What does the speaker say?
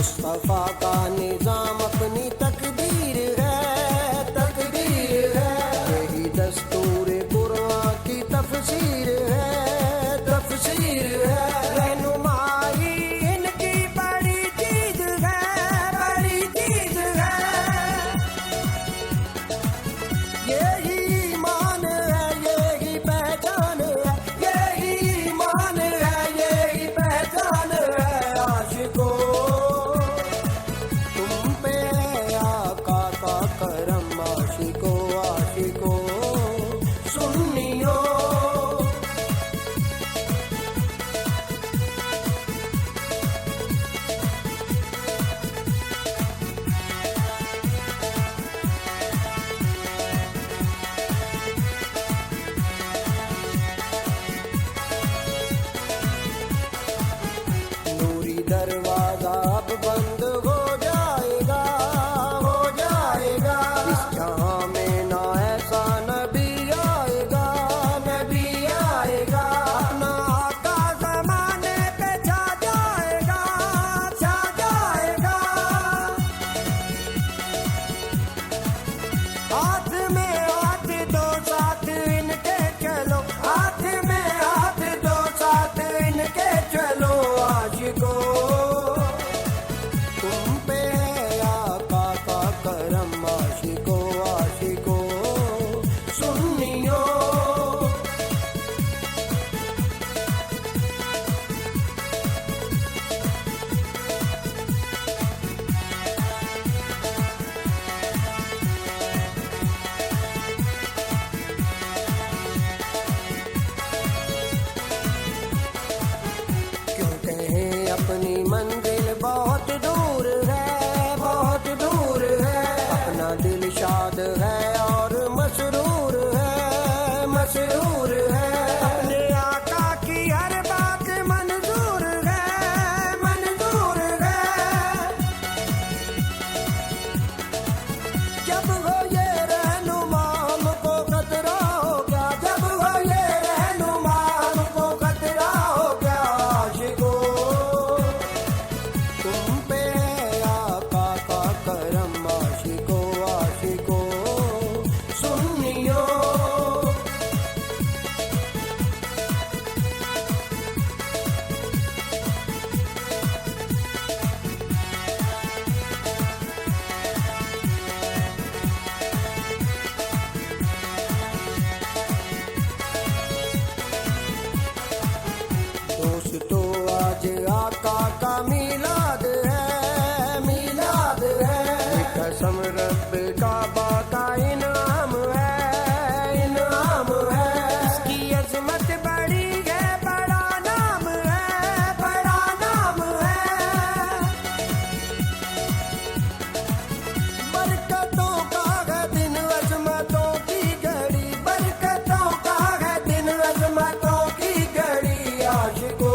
मुस्तफा का निजाम अपनी तकदीर है, यही दस्तूर कुरान की तफसीर है, रहनुमाई इनकी बड़ी चीज है, यही ईमान है, यही पहचान है, यही ईमान है, यही पहचान है। आशिकों तुम पे आका का करम, आशिकों सुन्नियों नूरी दरवाजा अब बंद हो जाएगा, इस जहां में ना ऐसा नबी आएगा, अपना आका ज़माने पे छा जाएगा। हाथ में हाथ दो साथ इनके चलो, हाथ में हाथ दो साथ इनके चलो। आशिकों तुम पे है आका का करम, आशिकों सुन्नियों क्यों कहें अपनी मंजिल बहुत दूर है, अपना दिल शाद है और मसरूर है, अपने आका की हर बात मंजूर है। जब हो ये रहनुमा हमको खतरा हो गया, जब हो ये रहनुमा हमको खतरा हो गया। आशिकों तुम पे है आका का करम, आशिकों सुन्नियों दोस्तों आज आका का मिलाद है, कसम रब का बाका इनाम है, इसकी अजमत बड़ी है, बड़ा नाम है, बरकतों का है दिन अजमतों की घड़ी, बरकतों का है दिन अजमतों की घड़ी। आशिकों